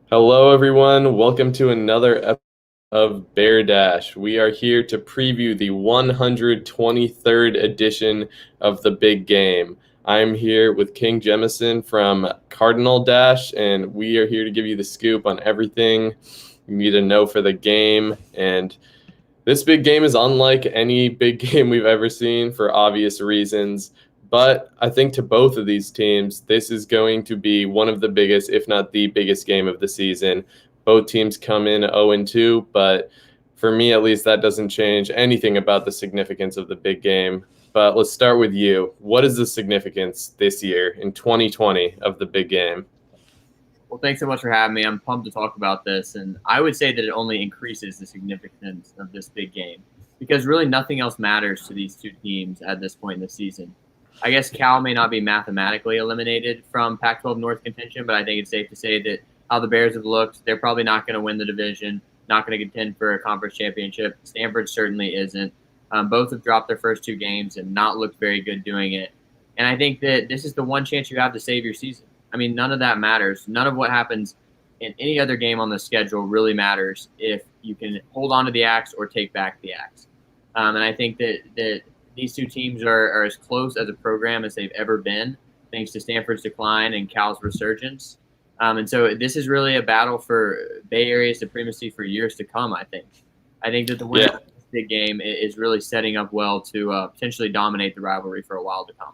Hello, everyone. Welcome to another episode of Bear Dash. We are here to preview the 123rd edition of the big game. I'm here with King Jemison from Cardinal Dash, and we are here to give you the scoop on everything you need to know for the game. And this big game is unlike any big game we've ever seen for obvious reasons. But I think to both of these teams, this is going to be one of the biggest, if not the biggest game of the season. Both teams come in 0-2, but for me at least, that doesn't change anything about the significance of the big game. But let's start with you. What is the significance this year in 2020 of the big game? Well, thanks so much for having me. I'm pumped to talk about this. And I would say that it only increases the significance of this big game because really nothing else matters to these two teams at this point in the season. I guess Cal may not be mathematically eliminated from Pac 12 North contention, but I think it's safe to say that how the Bears have looked, they're probably not going to win the division, not going to contend for a conference championship. Stanford certainly isn't. Both have dropped their first two games and not looked very good doing it. And I think that this is the one chance you have to save your season. I mean, none of that matters. None of what happens in any other game on the schedule really matters if you can hold on to the axe or take back the axe. And I think that these two teams are as close as a program as they've ever been, thanks to Stanford's decline and Cal's resurgence. And so this is really a battle for Bay Area supremacy for years to come, I think. I think that the winner of this big game is really setting up well to potentially dominate the rivalry for a while to come.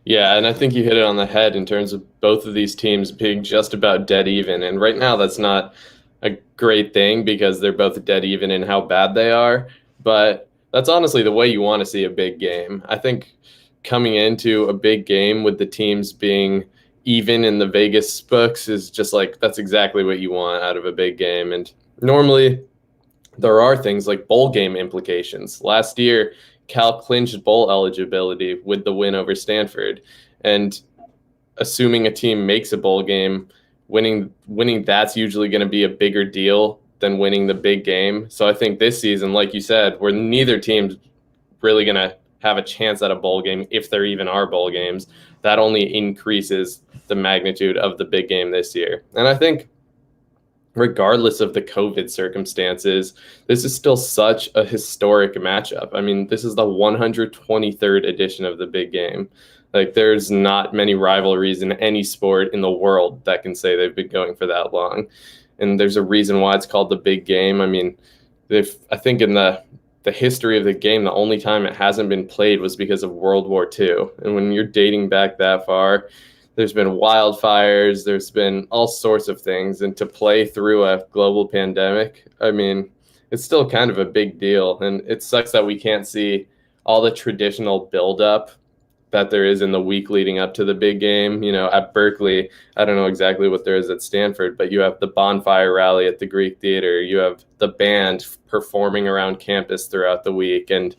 Yeah, and I think you hit it on the head in terms of both of these teams being just about dead even. And right now, that's not a great thing because they're both dead even in how bad they are. But that's honestly the way you want to see a big game. I think coming into a big game with the teams being even in the Vegas books is just like that's exactly what you want out of a big game. And normally, there are things like bowl game implications. Last year, Cal clinched bowl eligibility with the win over Stanford. And assuming a team makes a bowl game, winning that's usually going to be a bigger deal than winning the big game. So I think this season, like you said, where neither team's really going to have a chance at a bowl game, if there even are bowl games, that only increases the magnitude of the big game this year. And I think regardless of the COVID circumstances, this is still such a historic matchup. I mean, this is the 123rd edition of the big game. Like, there's not many rivalries in any sport in the world that can say they've been going for that long. And there's a reason why it's called the big game. I mean, I think in the history of the game, the only time it hasn't been played was because of World War II. And when you're dating back that far, there's been wildfires, there's been all sorts of things. And to play through a global pandemic, I mean, it's still kind of a big deal. And it sucks that we can't see all the traditional buildup that there is in the week leading up to the big game. You know, at Berkeley, I don't know exactly what there is at Stanford, but you have the bonfire rally at the Greek Theater. You have the band performing around campus throughout the week. And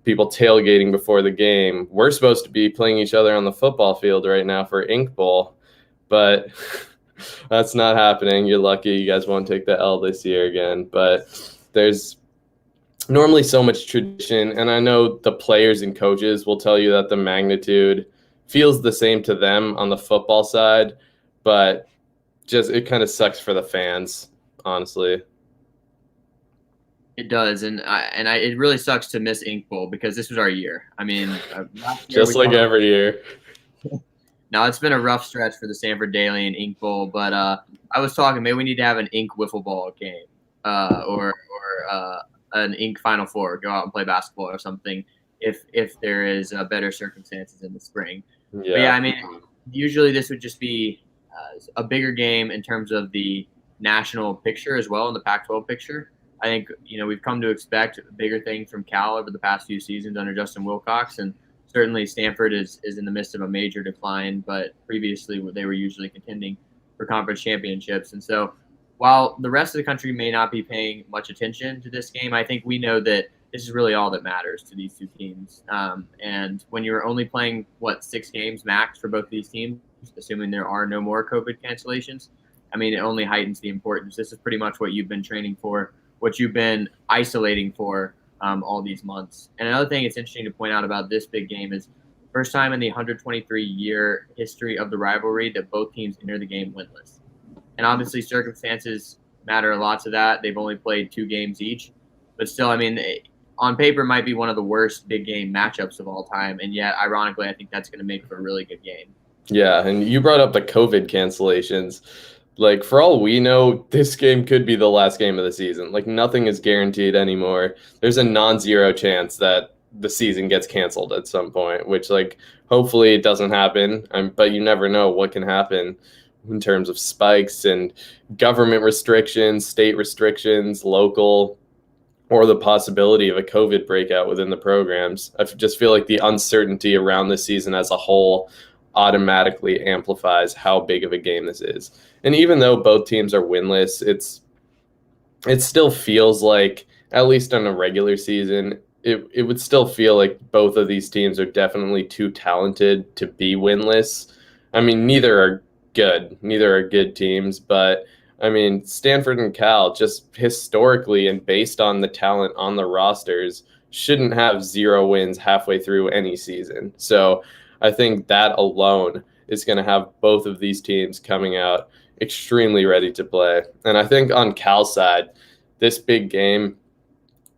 people tailgating before the game. We're supposed to be playing each other on the football field right now for Ink Bowl, but that's not happening. You're lucky you guys won't take the L this year again. But there's normally so much tradition, and I know the players and coaches will tell you that the magnitude feels the same to them on the football side, but just it kind of sucks for the fans, honestly. It does, it really sucks to miss Ink Bowl because this was our year. I mean, last year Just we like thought every year. now it's been a rough stretch for the Stanford Daily and Ink Bowl, but I was talking maybe we need to have an Ink wiffle ball game, or an Ink Final Four, go out and play basketball or something if there is better circumstances in the spring. But yeah, Yeah. I mean, usually this would just be a bigger game in terms of the national picture as well in the Pac-12 picture. I think we've come to expect bigger things from Cal over the past few seasons under Justin Wilcox, and certainly Stanford is in the midst of a major decline. But previously, they were usually contending for conference championships, and so while the rest of the country may not be paying much attention to this game, I think we know that this is really all that matters to these two teams. And when you're only playing 6 games max for both of these teams, assuming there are no more COVID cancellations, I mean, it only heightens the importance. This is pretty much what you've been training for, what you've been isolating for all these months. And another thing it's interesting to point out about this big game is first time in the 123-year history of the rivalry that both teams enter the game winless. And obviously circumstances matter a lot to that. They've only played 2 games each. But still, I mean, on paper might be one of the worst big game matchups of all time. And yet, ironically, I think that's going to make for a really good game. Yeah, and you brought up the COVID cancellations. Like, for all we know, this game could be the last game of the season. Like, nothing is guaranteed anymore. There's a non-zero chance that the season gets canceled at some point, which, like, hopefully it doesn't happen. But you never know what can happen in terms of spikes and government restrictions, state restrictions, local, or the possibility of a COVID breakout within the programs. I just feel like the uncertainty around the season as a whole automatically amplifies how big of a game this is. And even though both teams are winless, it still feels like, at least on a regular season, it would still feel like both of these teams are definitely too talented to be winless. I mean, neither are good teams, but I mean, Stanford and Cal, just historically and based on the talent on the rosters, shouldn't have 0 wins halfway through any season. So I think that alone is going to have both of these teams coming out extremely ready to play. And I think on Cal's side, this big game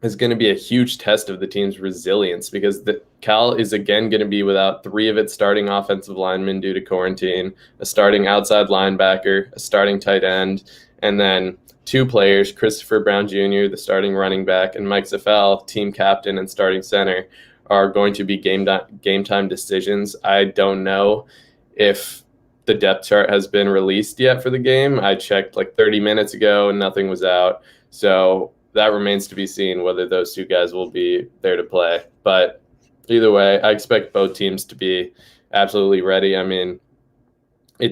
is going to be a huge test of the team's resilience, because the Cal is again going to be without 3 of its starting offensive linemen due to quarantine, a starting outside linebacker, a starting tight end, and then 2 players, Christopher Brown Jr., the starting running back, and Mike Zaffel, team captain and starting center, are going to be game time decisions. I don't know if the depth chart has been released yet for the game. I checked like 30 minutes ago and nothing was out. So that remains to be seen whether those 2 guys will be there to play. But either way, I expect both teams to be absolutely ready. I mean, I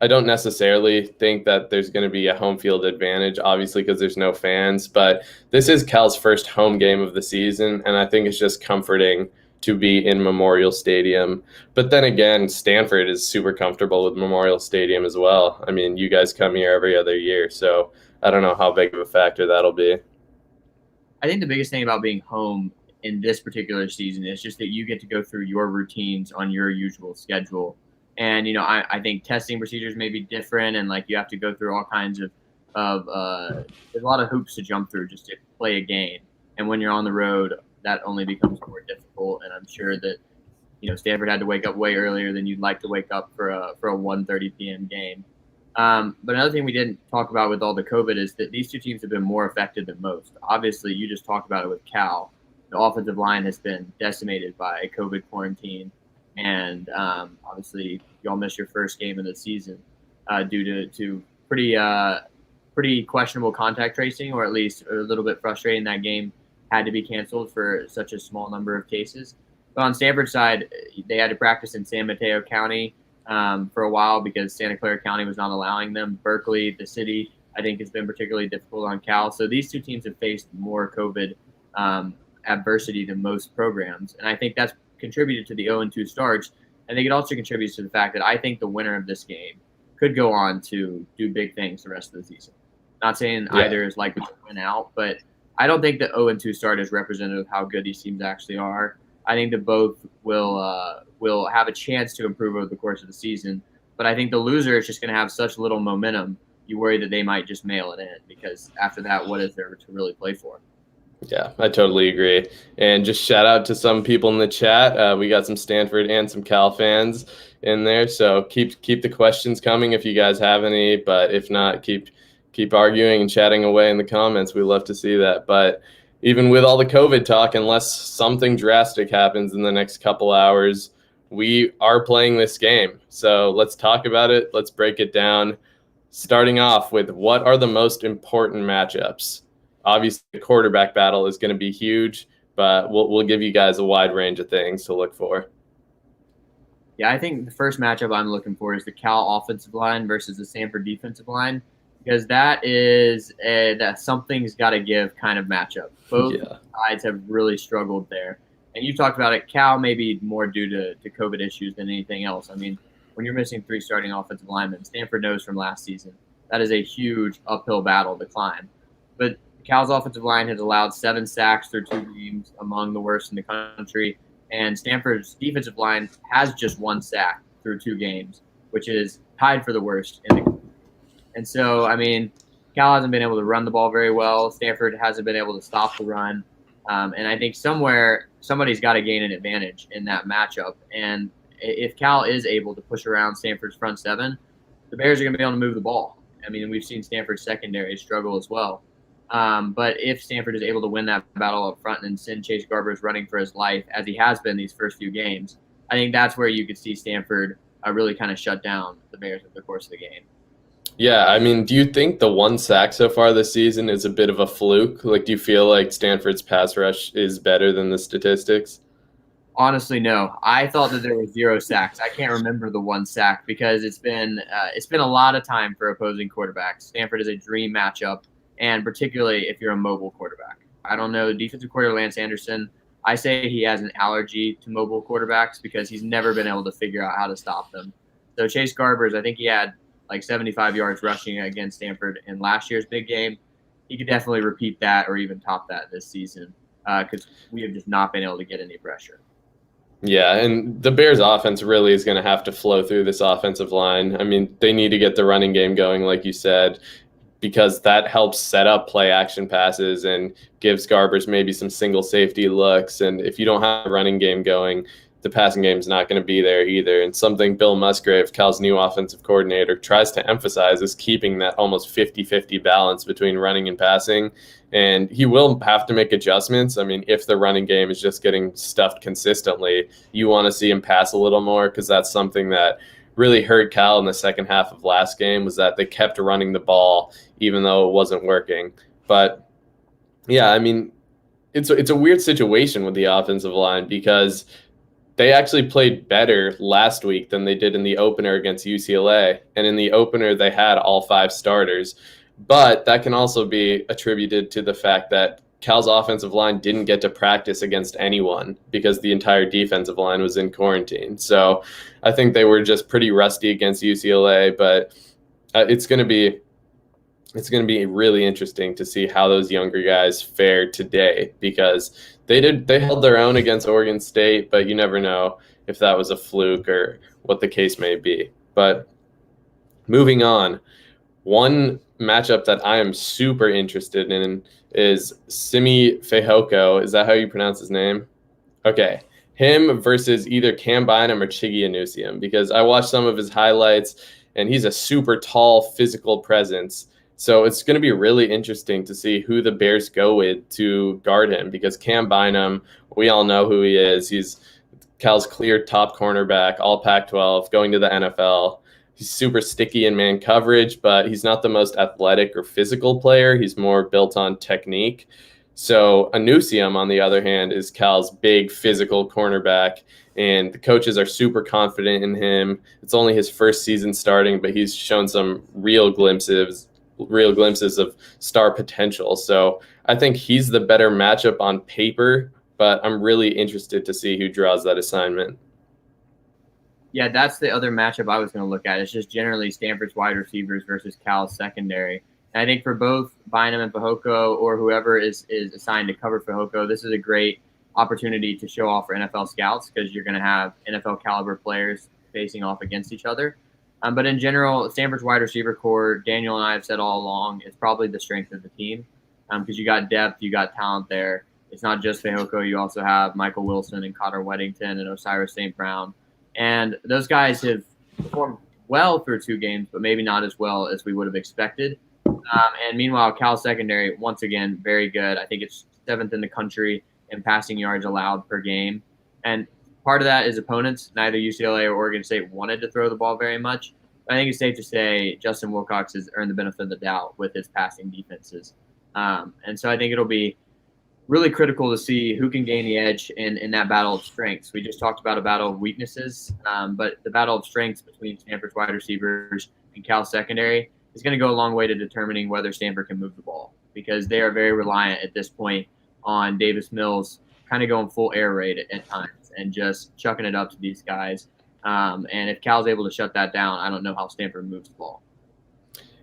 don't necessarily think that there's going to be a home field advantage, obviously, because there's no fans. But this is Cal's first home game of the season, and I think it's just comforting to be in Memorial Stadium. But then again, Stanford is super comfortable with Memorial Stadium as well. I mean, you guys come here every other year, so I don't know how big of a factor that'll be. I think the biggest thing about being home in this particular season is just that you get to go through your routines on your usual schedule. And, I think testing procedures may be different, and like you have to go through all kinds there's a lot of hoops to jump through just to play a game. And when you're on the road, that only becomes more difficult. And I'm sure that, Stanford had to wake up way earlier than you'd like to wake up for a 1:30 p.m. game. But another thing we didn't talk about with all the COVID is that these 2 teams have been more affected than most. Obviously, you just talked about it with Cal. The offensive line has been decimated by a COVID quarantine. And obviously, y'all missed your first game of the season due to pretty questionable contact tracing, or at least a little bit frustrating. That game had to be canceled for such a small number of cases. But on Stanford's side, they had to practice in San Mateo County for a while because Santa Clara County was not allowing them. Berkeley, the city, I think has been particularly difficult on Cal. So these 2 teams have faced more COVID adversity than most programs. And I think that's contributed to the 0-2 starts. I think it also contributes to the fact that I think the winner of this game could go on to do big things the rest of the season. Not saying either is likely to win out, but I don't think the 0-2 start is representative of how good these teams actually are. I think that both will have a chance to improve over the course of the season, but I think the loser is just going to have such little momentum. You worry that they might just mail it in, because after that, what is there to really play for? Yeah, I totally agree. And just shout out to some people in the chat. We got some Stanford and some Cal fans in there, so keep the questions coming if you guys have any. But if not, keep arguing and chatting away in the comments. We love to see that. But even with all the COVID talk, unless something drastic happens in the next couple hours, we are playing this game. So let's talk about it. Let's break it down. Starting off with, what are the most important matchups? Obviously, the quarterback battle is going to be huge, but we'll give you guys a wide range of things to look for. Yeah, I think the first matchup I'm looking for is the Cal offensive line versus the Stanford defensive line, because that is that something's got to give kind of matchup. Both sides have really struggled there. And you talked about it, Cal maybe more due to COVID issues than anything else. I mean, when you're missing 3 starting offensive linemen, Stanford knows from last season, that is a huge uphill battle to climb. But Cal's offensive line has allowed 7 sacks through 2 games, among the worst in the country. And Stanford's defensive line has just 1 sack through 2 games, which is tied for the worst in the country. And so, I mean, Cal hasn't been able to run the ball very well. Stanford hasn't been able to stop the run. And I think somewhere somebody's got to gain an advantage in that matchup. And if Cal is able to push around Stanford's front seven, the Bears are going to be able to move the ball. I mean, we've seen Stanford's secondary struggle as well. But if Stanford is able to win that battle up front and send Chase Garbers running for his life, as he has been these first few games, I think that's where you could see Stanford really kind of shut down the Bears over the course of the game. Yeah, I mean, do you think the one sack so far this season is a bit of a fluke? Like, do you feel like Stanford's pass rush is better than the statistics? Honestly, no. I thought that there were 0 sacks. I can't remember the one sack because it's been a lot of time for opposing quarterbacks. Stanford is a dream matchup, and particularly if you're a mobile quarterback. I don't know, defensive coordinator Lance Anderson, I say he has an allergy to mobile quarterbacks because he's never been able to figure out how to stop them. So Chase Garbers, I think he had like 75 yards rushing against Stanford in last year's big game. He could definitely repeat that or even top that this season because we have just not been able to get any pressure. Yeah, and the Bears' offense really is going to have to flow through this offensive line. I mean, they need to get the running game going, like you said, because that helps set up play action passes and gives Garbers maybe some single safety looks. And if you don't have a running game going, the passing game is not going to be there either. And something Bill Musgrave, Cal's new offensive coordinator, tries to emphasize is keeping that almost 50-50 balance between running and passing. And he will have to make adjustments. I mean, if the running game is just getting stuffed consistently, you want to see him pass a little more because that's something that really hurt Cal in the second half of last game was that they kept running the ball even though it wasn't working. But yeah, I mean, it's a weird situation with the offensive line because they actually played better last week than they did in the opener against UCLA. And in the opener, they had all 5 starters. But that can also be attributed to the fact that Cal's offensive line didn't get to practice against anyone because the entire defensive line was in quarantine. So I think they were just pretty rusty against UCLA. But it's going to be really interesting to see how those younger guys fare today because they held their own against Oregon State, but you never know if that was a fluke or what the case may be. But moving on, one matchup that I am super interested in is Simi Fehoko. Is that how you pronounce his name? Okay. Him versus either Cam Bynum or Chigi Anusium because I watched some of his highlights and he's a super tall physical presence. So it's going to be really interesting to see who the Bears go with to guard him because Cam Bynum, we all know who he is. He's Cal's clear top cornerback, all Pac-12, going to the NFL. He's super sticky in man coverage, but he's not the most athletic or physical player. He's more built on technique. So Anusium, on the other hand, is Cal's big physical cornerback, and the coaches are super confident in him. It's only his first season starting, but he's shown some real glimpses of star potential. So I think he's the better matchup on paper, but I'm really interested to see who draws that assignment. Yeah, that's the other matchup I was going to look at. It's just generally Stanford's wide receivers versus Cal's secondary. And I think for both Bynum and Fehoko or whoever is assigned to cover Fehoko, this is a great opportunity to show off for NFL scouts because you're going to have NFL caliber players facing off against each other. But in general, Stanford's wide receiver core, Daniel and I have said all along, is probably the strength of the team because you got depth, you got talent there. It's not just Fehoko. You also have Michael Wilson and Connor Weddington and Osiris St. Brown. And those guys have performed well through 2 games, but maybe not as well as we would have expected. And meanwhile, Cal secondary, once again, very good. I think it's 7th in the country in passing yards allowed per game. And part of that is opponents. Neither UCLA or Oregon State wanted to throw the ball very much. But I think it's safe to say Justin Wilcox has earned the benefit of the doubt with his passing defenses. And so I think it'll be really critical to see who can gain the edge in that battle of strengths. We just talked about a battle of weaknesses, but the battle of strengths between Stanford's wide receivers and Cal secondary is going to go a long way to determining whether Stanford can move the ball because they are very reliant at this point on Davis Mills kind of going full air raid at times and just chucking it up to these guys. And if Cal's able to shut that down, I don't know how Stanford moves the ball.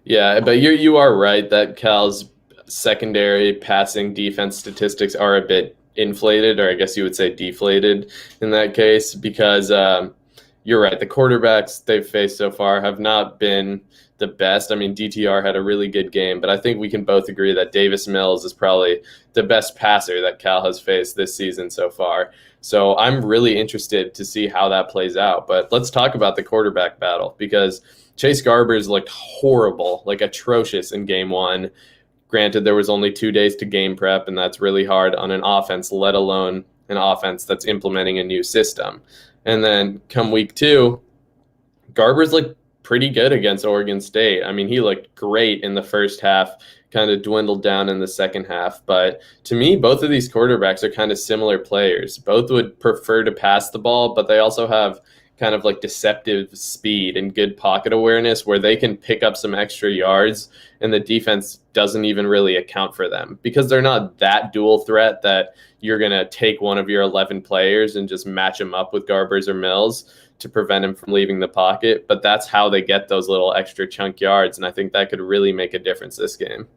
Yeah, but you are right that Cal's secondary passing defense statistics are a bit inflated, or I guess you would say deflated in that case, because you're right. The quarterbacks they've faced so far have not been the best. I mean, DTR had a really good game, but I think we can both agree that Davis Mills is probably the best passer that Cal has faced this season so far. So I'm really interested to see how that plays out. But let's talk about the quarterback battle, because Chase Garbers looked horrible, like atrocious in game one. Granted, there was only 2 days to game prep, and that's really hard on an offense, let alone an offense that's implementing a new system. And then come week two, Garbers looked pretty good against Oregon State. I mean, he looked great in the first half, kind of dwindled down in the second half. But to me, both of these quarterbacks are kind of similar players. Both would prefer to pass the ball, but they also have kind of like deceptive speed and good pocket awareness where they can pick up some extra yards, and the defense doesn't even really account for them because they're not that dual threat that you're going to take one of your 11 players and just match them up with Garbers or Mills to prevent him from leaving the pocket. But that's how they get those little extra chunk yards, and I think that could really make a difference this game.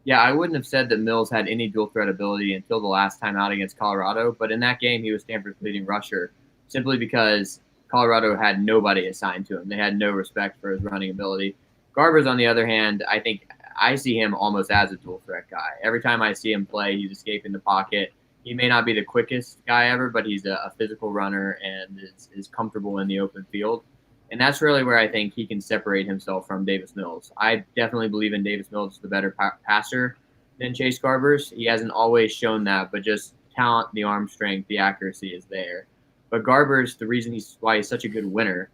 Yeah, I wouldn't have said that Mills had any dual threat ability until the last time out against Colorado, but in that game he was Stanford's leading rusher, simply because Colorado had nobody assigned to him. They had no respect for his running ability. Garbers, on the other hand, I think I see him almost as a dual threat guy. Every time I see him play, he's escaping the pocket. He may not be the quickest guy ever, but he's a physical runner and is comfortable in the open field. And that's really where I think he can separate himself from Davis Mills. I definitely believe in Davis Mills as the better passer than Chase Garbers. He hasn't always shown that, but just talent, the arm strength, the accuracy is there. But Garbers, the reason why he's such a good winner,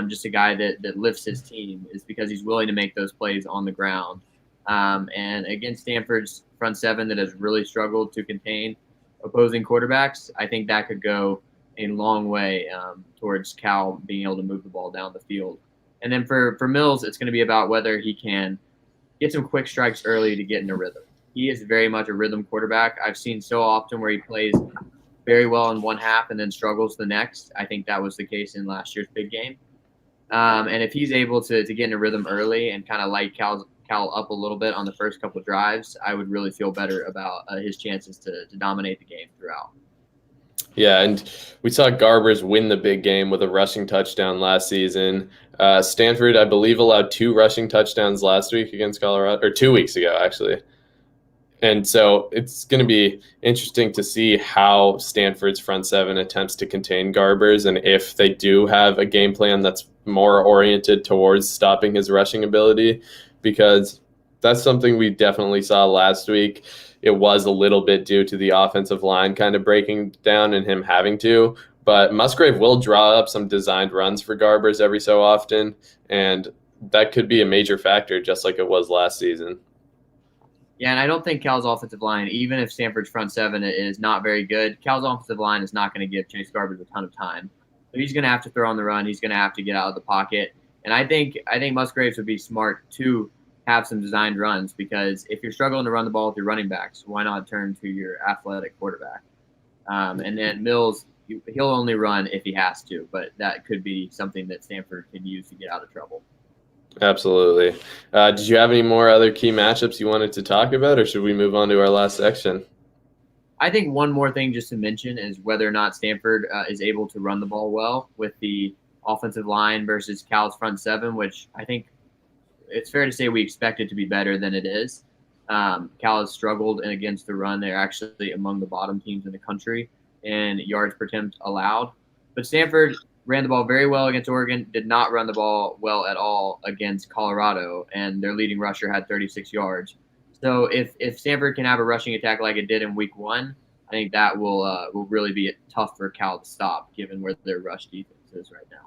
just a guy that lifts his team, is because he's willing to make those plays on the ground. And against Stanford's front seven that has really struggled to contain opposing quarterbacks, I think that could go a long way towards Cal being able to move the ball down the field. And then for Mills, it's going to be about whether he can get some quick strikes early to get in a rhythm. He is very much a rhythm quarterback. I've seen so often where he plays very well in one half and then struggles the next. I think that was the case in last year's big game. And if he's able to get in a rhythm early and kind of light Cal up a little bit on the first couple of drives, I would really feel better about his chances to dominate the game throughout. Yeah, and we saw Garbers win the big game with a rushing touchdown last season. Stanford, I believe, allowed 2 rushing touchdowns last week against Colorado, or 2 weeks ago, actually. And so it's going to be interesting to see how Stanford's front seven attempts to contain Garbers, and if they do have a game plan that's more oriented towards stopping his rushing ability, because that's something we definitely saw last week. It was a little bit due to the offensive line kind of breaking down and him having to, but Musgrave will draw up some designed runs for Garbers every so often, and that could be a major factor, just like it was last season. Yeah, and I don't think Cal's offensive line, even if Stanford's front seven is not very good, Cal's offensive line is not going to give Chase Garbers a ton of time. So he's going to have to throw on the run. He's going to have to get out of the pocket. And I think Musgraves would be smart to have some designed runs, because if you're struggling to run the ball with your running backs, why not turn to your athletic quarterback? And then Mills, he'll only run if he has to, but that could be something that Stanford can use to get out of trouble. Absolutely. Did you have any more other key matchups you wanted to talk about, or should we move on to our last section? I think one more thing just to mention is whether or not Stanford is able to run the ball well with the offensive line versus Cal's front seven, which I think it's fair to say we expect it to be better than it is. Cal has struggled against the run. They're actually among the bottom teams in the country in yards per attempt allowed. But Stanford ran the ball very well against Oregon, did not run the ball well at all against Colorado, and their leading rusher had 36 yards. So if Stanford can have a rushing attack like it did in week one, I think that will really be tough for Cal to stop, given where their rush defense is right now.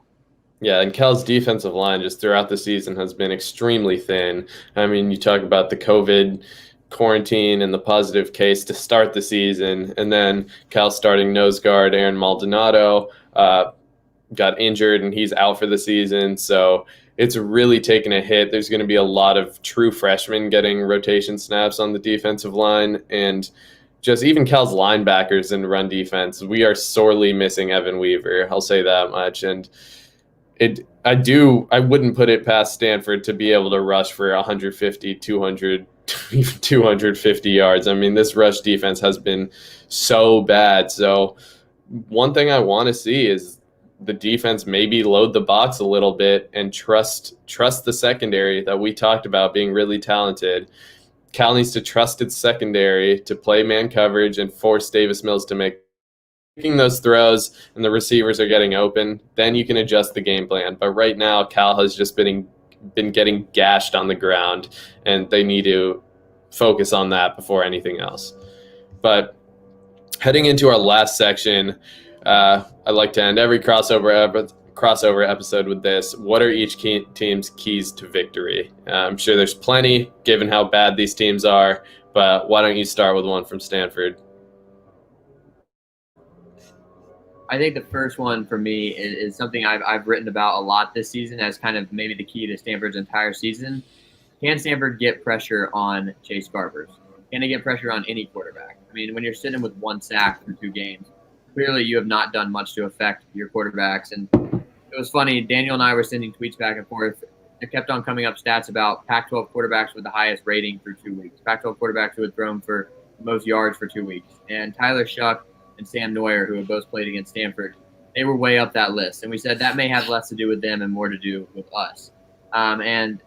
Yeah, and Cal's defensive line just throughout the season has been extremely thin. I mean, you talk about the COVID quarantine and the positive case to start the season, and then Cal's starting nose guard, Aaron Maldonado, got injured and he's out for the season. So it's really taken a hit. There's going to be a lot of true freshmen getting rotation snaps on the defensive line, and just even Cal's linebackers and run defense. We are sorely missing Evan Weaver. I'll say that much. And I wouldn't put it past Stanford to be able to rush for 150, 200, even 250 yards. I mean, this rush defense has been so bad. So one thing I want to see is the defense maybe load the box a little bit and trust the secondary that we talked about being really talented. Cal needs to trust its secondary to play man coverage and force Davis Mills to making those throws, and the receivers are getting open. Then you can adjust the game plan. But right now, Cal has just been getting gashed on the ground, and they need to focus on that before anything else. But heading into our last section, I like to end every crossover episode with this. What are each team's keys to victory? I'm sure there's plenty, given how bad these teams are, but why don't you start with one from Stanford? I think the first one for me is something I've written about a lot this season as kind of maybe the key to Stanford's entire season. Can Stanford get pressure on Chase Garbers? Can they get pressure on any quarterback? I mean, when you're sitting with 1 sack through 2 games, clearly you have not done much to affect your quarterbacks. And it was funny, Daniel and I were sending tweets back and forth. There kept on coming up stats about Pac-12 quarterbacks with the highest rating for 2 weeks, Pac-12 quarterbacks who had thrown for the most yards for 2 weeks. And Tyler Shuck and Sam Neuer, who have both played against Stanford, they were way up that list. And we said that may have less to do with them and more to do with us. And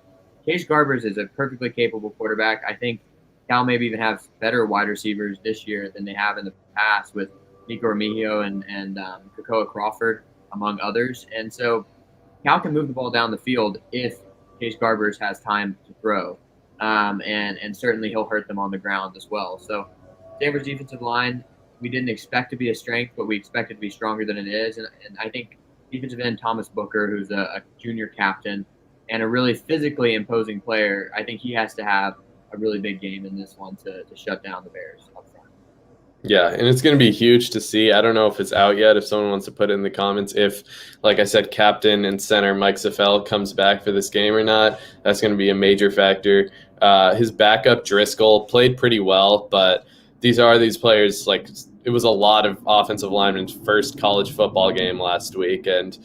Case Garbers is a perfectly capable quarterback. I think Cal maybe even have better wide receivers this year than they have in the past with Nico Remigio and Kakoa Crawford, among others. And so Cal can move the ball down the field if Case Garbers has time to throw. And certainly he'll hurt them on the ground as well. So Stanford's defensive line, we didn't expect to be a strength, but we expect it to be stronger than it is. And I think defensive end Thomas Booker, who's a junior captain and a really physically imposing player, I think he has to have a really big game in this one to shut down the Bears up front. Yeah, and it's going to be huge to see. I don't know if it's out yet, if someone wants to put it in the comments, if, like I said, captain and center Mike Safell comes back for this game or not. That's going to be a major factor. His backup, Driscoll, played pretty well, but these players, like, it was a lot of offensive linemen's first college football game last week, and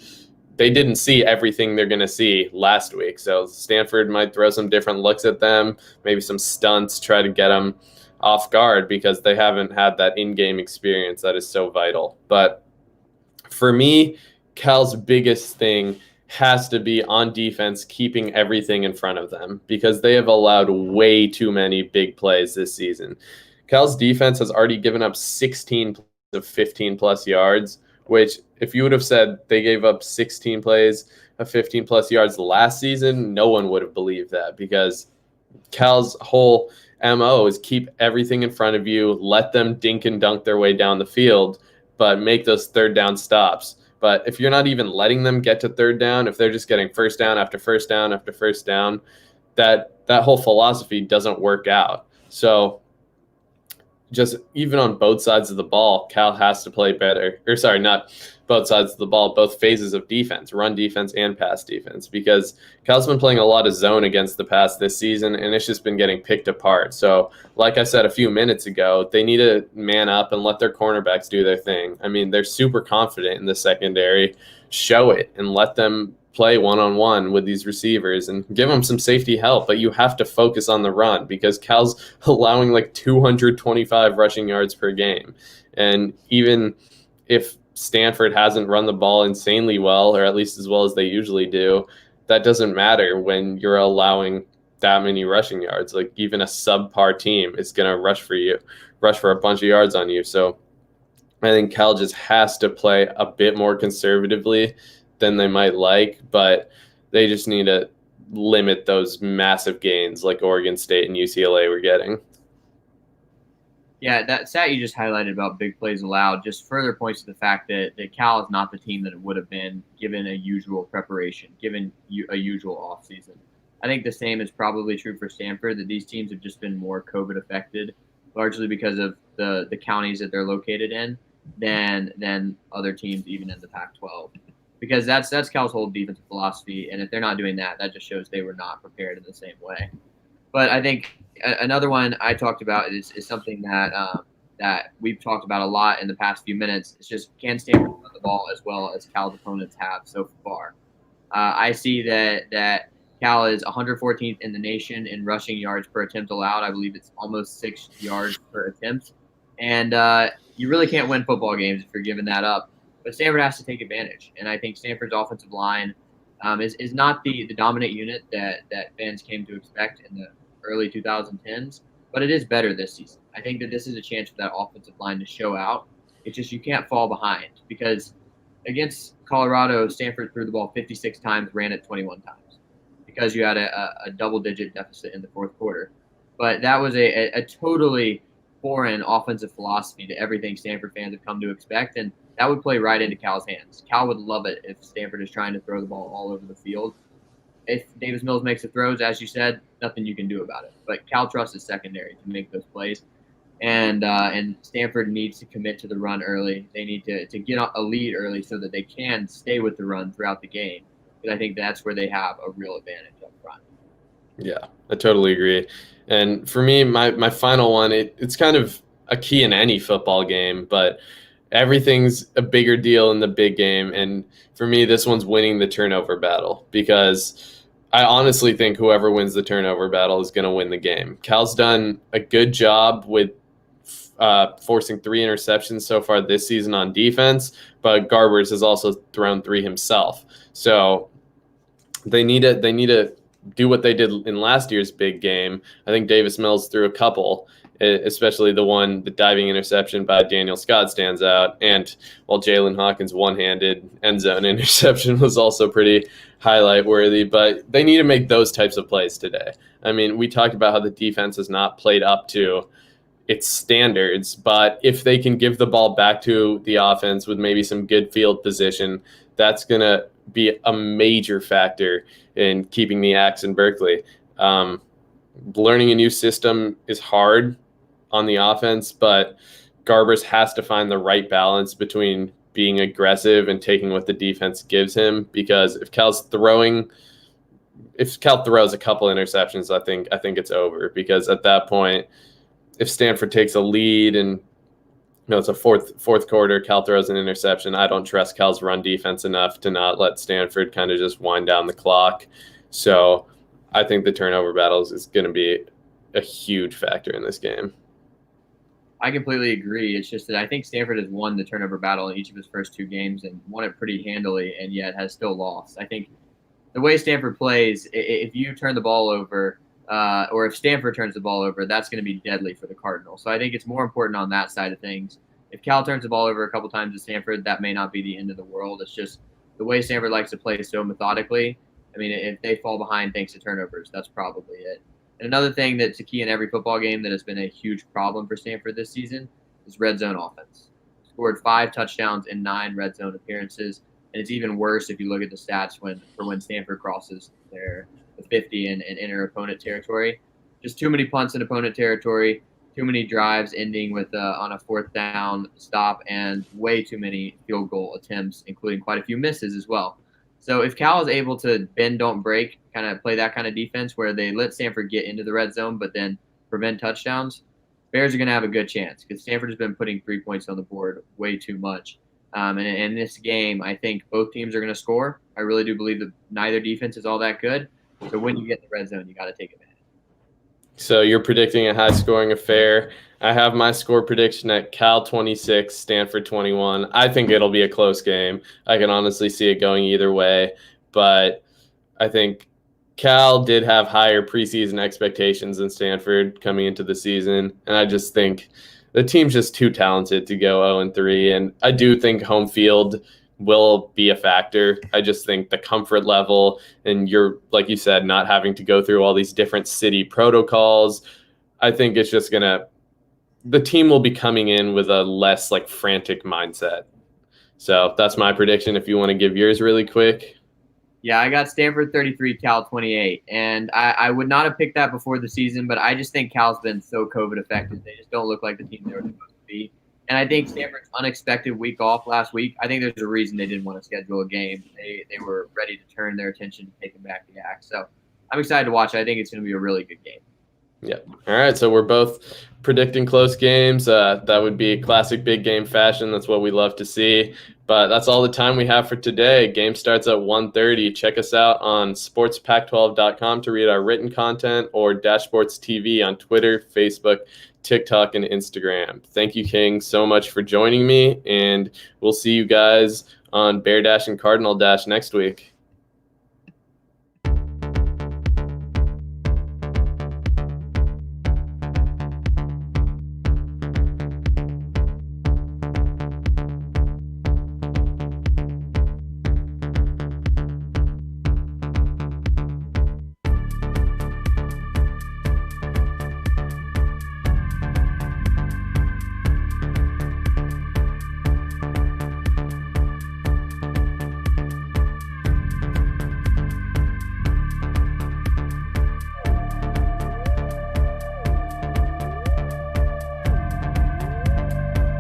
they didn't see everything they're going to see last week. So Stanford might throw some different looks at them, maybe some stunts, try to get them off guard because they haven't had that in-game experience that is so vital. But for me, Cal's biggest thing has to be on defense, keeping everything in front of them because they have allowed way too many big plays this season. Cal's defense has already given up 16 plays of 15-plus yards, which if you would have said they gave up 16 plays of 15-plus yards last season, no one would have believed that because Cal's whole MO is keep everything in front of you, let them dink and dunk their way down the field, but make those third down stops. But if you're not even letting them get to third down, if they're just getting first down after first down after first down, that whole philosophy doesn't work out. So just even on both sides of the ball, Cal has to play better. Or sorry, not both sides of the ball, both phases of defense, run defense and pass defense, because Cal's been playing a lot of zone against the pass this season, and it's just been getting picked apart. So like I said a few minutes ago, they need to man up and let their cornerbacks do their thing. I mean, they're super confident in the secondary. Show it and let them play one-on-one with these receivers and give them some safety help, but you have to focus on the run because Cal's allowing like 225 rushing yards per game. And even if Stanford hasn't run the ball insanely well, or at least as well as they usually do, that doesn't matter when you're allowing that many rushing yards. Like even a subpar team is going to rush for a bunch of yards on you. So I think Cal just has to play a bit more conservatively than they might like, but they just need to limit those massive gains like Oregon State and UCLA were getting. Yeah, that stat you just highlighted about big plays allowed just further points to the fact that Cal is not the team that it would have been given a usual preparation, given a usual offseason. I think the same is probably true for Stanford, that these teams have just been more COVID affected, largely because of the counties that they're located in than other teams even in the Pac-12. Because that's Cal's whole defensive philosophy, and if they're not doing that, that just shows they were not prepared in the same way. But I think another one I talked about is something that we've talked about a lot in the past few minutes. It's just can Stanford run the ball as well as Cal's opponents have so far. I see that Cal is 114th in the nation in rushing yards per attempt allowed. I believe it's almost 6 yards per attempt. And you really can't win football games if you're giving that up. but Stanford has to take advantage. And I think Stanford's offensive line is not the dominant unit that fans came to expect in the early 2010s, but it is better this season. I think that this is a chance for that offensive line to show out. It's just you can't fall behind because against Colorado, Stanford threw the ball 56 times, ran it 21 times because you had a double-digit deficit in the fourth quarter. But that was a totally foreign offensive philosophy to everything Stanford fans have come to expect, and that would play right into Cal's hands. Cal would love it if Stanford is trying to throw the ball all over the field. If Davis Mills makes the throws, as you said, nothing you can do about it. But Cal trusts is secondary to make those plays. And Stanford needs to commit to the run early. They need to get a lead early so that they can stay with the run throughout the game. Because I think that's where they have a real advantage up front. Yeah, I totally agree. And for me, my final one, it's kind of a key in any football game, but everything's a bigger deal in the big game. And for me, this one's winning the turnover battle because I honestly think whoever wins the turnover battle is going to win the game. Cal's done a good job with forcing 3 interceptions so far this season on defense, but Garbers has also thrown 3 himself. So they need to do what they did in last year's big game. I think Davis Mills threw a couple, especially the diving interception by Daniel Scott stands out. And while Jalen Hawkins' one-handed end zone interception was also pretty highlight worthy, but they need to make those types of plays today. I mean, we talked about how the defense has not played up to its standards, but if they can give the ball back to the offense with maybe some good field position, that's going to be a major factor in keeping the Axe in Berkeley. Learning a new system is hard on the offense, but Garbers has to find the right balance between being aggressive and taking what the defense gives him, because if Cal throws a couple interceptions, I think it's over, because at that point, if Stanford takes a lead and it's a fourth quarter, Cal throws an interception, I don't trust Cal's run defense enough to not let Stanford kind of just wind down the clock. So I think the turnover battles is going to be a huge factor in this game. I completely agree. It's just that I think Stanford has won the turnover battle in each of his first 2 games and won it pretty handily, and yet has still lost. I think the way Stanford plays, if you turn the ball over, or if Stanford turns the ball over, that's going to be deadly for the Cardinals. So I think it's more important on that side of things. If Cal turns the ball over a couple times at Stanford, that may not be the end of the world. It's just the way Stanford likes to play so methodically. I mean, if they fall behind thanks to turnovers, that's probably it. And another thing that's a key in every football game that has been a huge problem for Stanford this season is red zone offense. Scored 5 touchdowns in 9 red zone appearances, and it's even worse if you look at the stats when Stanford crosses the 50 and enter opponent territory. Just too many punts in opponent territory, too many drives ending with on a 4th down stop, and way too many field goal attempts, including quite a few misses as well. So if Cal is able to bend, don't break, kind of play that kind of defense where they let Stanford get into the red zone but then prevent touchdowns, Bears are going to have a good chance, because Stanford has been putting 3 points on the board way too much. And in this game, I think both teams are going to score. I really do believe that neither defense is all that good. So when you get in the red zone, you got to take advantage. So you're predicting a high-scoring affair. I have my score prediction at Cal 26, Stanford 21. I think it'll be a close game. I can honestly see it going either way, but I think Cal did have higher preseason expectations than Stanford coming into the season, and I just think the team's just too talented to go 0-3, and I do think home field will be a factor. I just think the comfort level, and you're, like you said, not having to go through all these different city protocols, I think it's just the team will be coming in with a less frantic mindset. So that's my prediction. If you want to give yours really quick. Yeah, I got Stanford 33, Cal 28. And I would not have picked that before the season, but I just think Cal's been so COVID affected. They just don't look like the team they were supposed to be. And I think Stanford's unexpected week off last week, I think there's a reason they didn't want to schedule a game. They were ready to turn their attention to taking back the Axe. So I'm excited to watch it. I think it's going to be a really good game. Yeah. All right. So we're both predicting close games. That would be classic big game fashion. That's what we love to see. But that's all the time we have for today. Game starts at 1:30. Check us out on sportspac12.com to read our written content, or Dashboards TV on Twitter, Facebook, TikTok, and Instagram. Thank you, King, so much for joining me, and we'll see you guys on Bear Dash and Cardinal Dash next week.